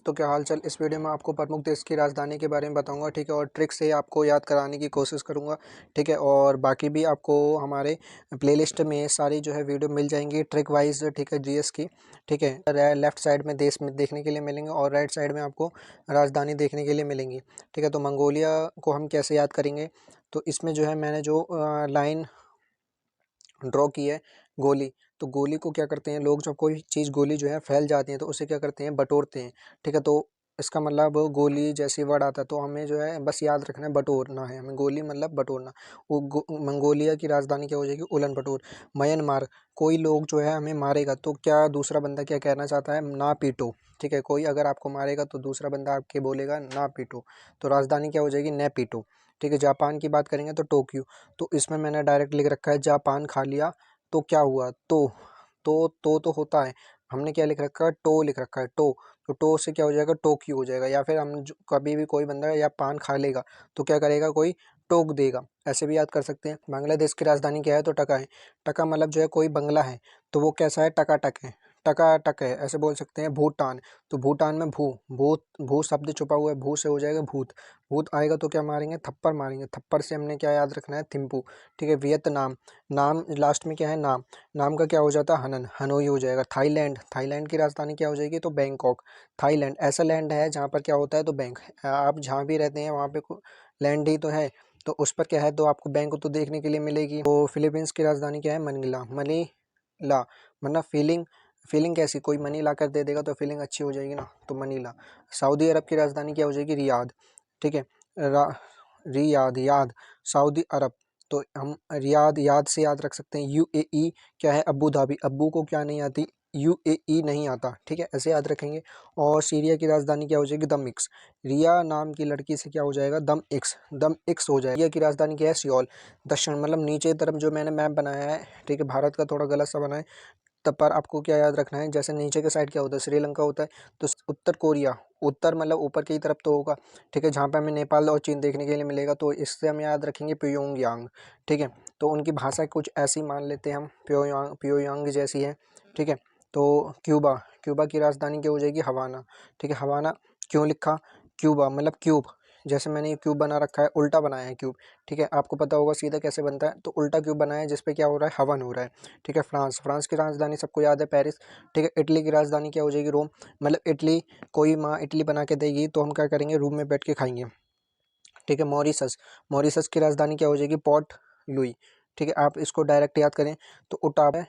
तो क्या हाल चाल। इस वीडियो में आपको प्रमुख देश की राजधानी के बारे में बताऊंगा, ठीक है, और ट्रिक से आपको याद कराने की कोशिश करूंगा, ठीक है। और बाकी भी आपको हमारे प्लेलिस्ट में सारी जो है वीडियो मिल जाएंगी ट्रिक वाइज, ठीक है, जीएस की, ठीक है। लेफ्ट साइड में देश में देखने के लिए मिलेंगे और राइट साइड में आपको राजधानी देखने के लिए मिलेंगी, ठीक है। तो मंगोलिया को हम कैसे याद करेंगे, तो इसमें जो है मैंने जो लाइन ड्रॉ की है गोली, तो गोली को क्या करते हैं लोग, जब कोई चीज़ गोली जो है फैल जाती है तो उसे क्या करते हैं, बटोरते हैं, ठीक है। तो इसका मतलब गोली जैसी वर्ड आता है तो हमें जो है बस याद रखना है, बटोरना है हमें, गोली मतलब बटोरना। मंगोलिया की राजधानी क्या हो जाएगी, उलन बटोर। म्यांमार, कोई लोग जो है हमें मारेगा तो क्या दूसरा बंदा क्या कहना चाहता है, ना पीटो, ठीक है। कोई अगर आपको मारेगा तो दूसरा बंदा आपके बोलेगा ना पीटो, तो राजधानी क्या हो जाएगी, न पीटो, ठीक है। जापान की बात करेंगे तो टोक्यो, तो इसमें मैंने डायरेक्ट लिख रखा है जापान खा लिया तो क्या हुआ, तो होता है, हमने क्या लिख रखा है, टो लिख रखा है, टो, तो टो से क्या हो जाएगा, टोक्यो हो जाएगा। या फिर हम कभी भी कोई बंदा या पान खा लेगा तो क्या करेगा, कोई टोक देगा, ऐसे भी याद कर सकते हैं। बांग्लादेश की राजधानी क्या है, तो टका है। टका मतलब जो है कोई बंगला है तो वो कैसा है, टकाटक है, टकाटक है, ऐसे बोल सकते हैं। भूटान, तो भूटान में भू शब्द छुपा हुआ है, भू से हो जाएगा भूत, भूत आएगा तो क्या मारेंगे, थप्पड़ मारेंगे, थप्पड़ से हमने क्या याद रखना है, थिम्पू, ठीक है। वियतनाम, नाम लास्ट में क्या है, नाम, नाम का क्या हो जाता है, हनन, हनोई हो जाएगा। थाईलैंड, थाईलैंड की राजधानी क्या हो जाएगी, तो बैंकॉक। थाईलैंड ऐसा लैंड है जहाँ पर क्या होता है, तो बैंक, आप जहाँ भी रहते हैं वहाँ पे लैंड ही तो है, तो उस पर क्या है, तो आपको बैंक तो देखने के लिए मिलेगी। तो फिलीपींस की राजधानी क्या है, मनीला, मनीला मतलब फीलिंग, फीलिंग कैसी, कोई मनी ला कर दे देगा तो फीलिंग अच्छी हो जाएगी ना, तो मनीला। सऊदी अरब की राजधानी क्या हो जाएगी, रियाद, ठीक है। रियाद, याद, सऊदी अरब, तो हम रियाद, याद से याद रख सकते हैं। यूएई क्या है, अबू धाबी, अब्बू को क्या नहीं आती, यूएई नहीं आता, ठीक है, ऐसे याद रखेंगे। और सीरिया की राजधानी क्या हो जाएगी, दमिश्क, रिया नाम की लड़की से क्या हो जाएगा, दम इक्स हो जाएगा। सीरिया की राजधानी क्या है, सियोल। दक्षिण मतलब नीचे तरफ जो मैंने मैप बनाया है, ठीक है, भारत का थोड़ा गलत सा बना है, तब पर आपको क्या याद रखना है, जैसे नीचे के साइड क्या होता है, श्रीलंका होता है, तो उत्तर कोरिया, उत्तर मतलब ऊपर की तरफ तो होगा, ठीक है, जहाँ पे हमें नेपाल और चीन देखने के लिए मिलेगा, तो इससे हम याद रखेंगे प्योंगयांग, ठीक है। तो उनकी भाषा कुछ ऐसी मान लेते हैं हम, प्योंगयांग जैसी है, ठीक है। तो क्यूबा, क्यूबा की राजधानी क्या हो जाएगी, हवाना, ठीक है। हवाना क्यों लिखा, क्यूबा मतलब क्यूब, जैसे मैंने ये क्यूब बना रखा है, उल्टा बनाया है क्यूब, ठीक है। आपको पता होगा सीधा कैसे बनता है, तो उल्टा क्यूब बनाया है जिसपे क्या हो रहा है, हवन हो रहा है, ठीक है। फ्रांस, फ्रांस की राजधानी सबको याद है, पेरिस, ठीक है। इटली की राजधानी क्या हो जाएगी, रोम, मतलब इटली, कोई माँ इटली बना के देगी तो हम क्या करेंगे, रूम में बैठ के खाएंगे, ठीक है। मॉरिशस, मॉरिशस की राजधानी क्या हो जाएगी, पोर्ट लुई, ठीक है। आप इसको डायरेक्ट याद करें तो ओटावा है।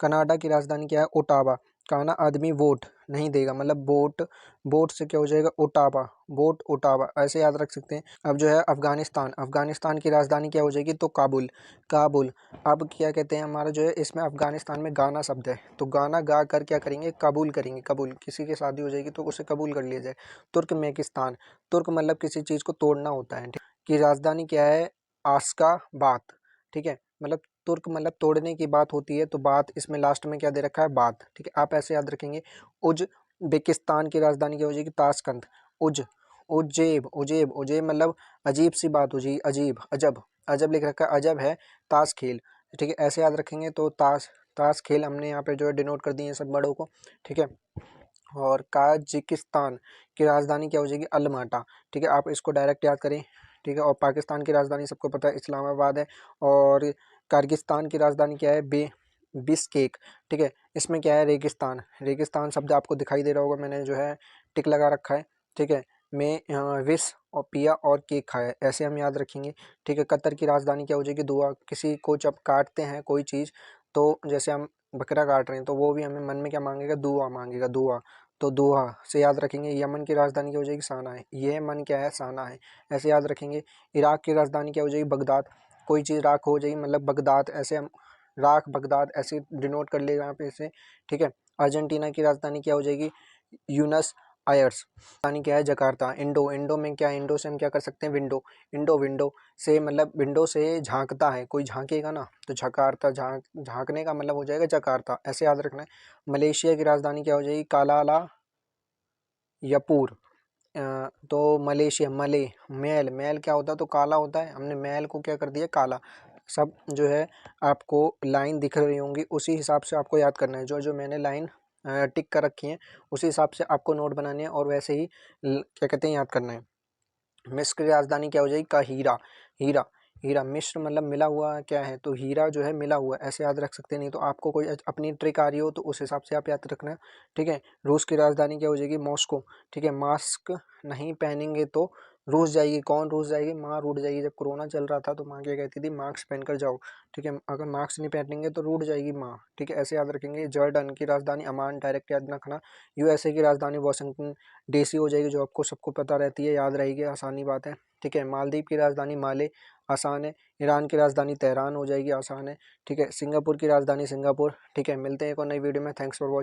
कनाडा की राजधानी क्या है, ओटावा, काना आदमी वोट नहीं देगा, मतलब वोट, वोट से क्या हो जाएगा, ओटावा, वोट ओटावा, ऐसे याद रख सकते हैं। अब जो है अफगानिस्तान, अफगानिस्तान की राजधानी क्या हो जाएगी, तो काबुल, काबुल। अब क्या कहते हैं, हमारा जो है इसमें अफगानिस्तान में गाना शब्द है, तो गाना गा कर क्या करेंगे, कबूल करेंगे, कबूल, किसी की शादी हो जाएगी तो उसे कबूल कर लिया जाए। तुर्कमेनिस्तान, तुर्क मतलब किसी चीज़ को तोड़ना होता है, ठीक, की राजधानी क्या है, आशकाबाद, ठीक है, मतलब तुर्क मतलब तोड़ने की बात होती है, तो बात इसमें लास्ट में क्या दे रखा है, बात, ठीक है, आप ऐसे याद रखेंगे। उज्बेकिस्तान की राजधानी क्या हो जाएगी, ताशकंद, उज, उजेब मतलब अजीब सी बात हो जाएगी, अजीब, अजब, अजब लिख रखा है, अजब है ताश खेल, ठीक है, ऐसे याद रखेंगे। तो ताश, ताश खेल हमने यहाँ पे जो है डिनोट कर दिए सब बड़ों को, ठीक है। और काजिकिस्तान की राजधानी क्या हो जाएगी, अलमाटा, ठीक है, आप इसको डायरेक्ट याद करें, ठीक है। और पाकिस्तान की राजधानी सबको पता है, इस्लामाबाद है। और किर्गिस्तान की राजधानी क्या है, बिश्केक, ठीक है। इसमें क्या है, रेगिस्तान, रेगिस्तान शब्द आपको दिखाई दे रहा होगा, मैंने जो है टिक लगा रखा है, ठीक है। में विश और पिया और केक खाया, ऐसे हम याद रखेंगे, ठीक है। कतर की राजधानी क्या हो जाएगी, दुआ, किसी को जब काटते हैं कोई चीज़, तो जैसे हम बकरा काट रहे हैं तो वो भी हमें मन में क्या मांगेगा, दुआ मांगेगा, दुआ, तो दुआ से याद रखेंगे। यमन की राजधानी क्या हो जाएगी, साना है, ये मन क्या है, साना है, ऐसे याद रखेंगे। इराक की राजधानी क्या हो जाएगी, बगदाद, कोई चीज़ राख हो जाएगी मतलब बगदाद, ऐसे हम राख बगदाद ऐसे डिनोट कर लेगा यहाँ पे इसे, ठीक है। अर्जेंटीना की राजधानी क्या हो जाएगी, यूनस आयर्स, राजधानी क्या है, जकार्ता। इंडो, इंडो में क्या है, इंडो से हम क्या कर सकते हैं, विंडो, विंडो से मतलब विंडो से झांकता है, कोई झांकेगा ना, तो जकार्ता, झांकने का मतलब हो जाएगा जकार्ता, ऐसे याद रखना है। मलेशिया की राजधानी क्या हो जाएगी, कालाला यपूर, तो मलेशिया, मले, मैल, मैल क्या होता है, तो काला होता है, हमने मैल को क्या कर दिया, काला। सब जो है आपको लाइन दिख रही होंगी उसी हिसाब से आपको याद करना है, जो जो मैंने लाइन टिक कर रखी हैं उसी हिसाब से आपको नोट बनाने हैं और वैसे ही क्या कहते हैं याद करना है। मिस्र की राजधानी क्या हो जाएगी? काहिरा। हीरा, हीरा मिस्र मतलब मिला हुआ क्या है, तो हीरा जो है मिला हुआ, ऐसे याद रख सकते हैं। नहीं तो आपको कोई अपनी ट्रिक आ रही हो तो उस हिसाब से आप याद रखना। ठीक है। रूस की राजधानी क्या हो जाएगी? मॉस्को। ठीक है। मास्क नहीं पहनेंगे तो रूस जाएगी। कौन रूस जाएगी? माँ रूठ जाएगी। जब कोरोना चल रहा था तो माँ क्या कहती थी? मास्क पहन कर जाओ। ठीक है। अगर मास्क नहीं पहनेंगे तो रूठ जाएगी माँ। ठीक है, ऐसे याद रखेंगे। जॉर्डन की राजधानी अमान, डायरेक्ट याद रखना। यूएसए की राजधानी वाशिंगटन डीसी हो जाएगी, जो आपको सबको पता रहती है, याद रहेगी, आसानी बात है। ठीक है। मालदीव की राजधानी माले, आसान है। ईरान की राजधानी तेहरान हो जाएगी, आसान है। ठीक है। सिंगापुर की राजधानी सिंगापुर। ठीक है। मिलते हैं एक और नई वीडियो में। Thanks for watching.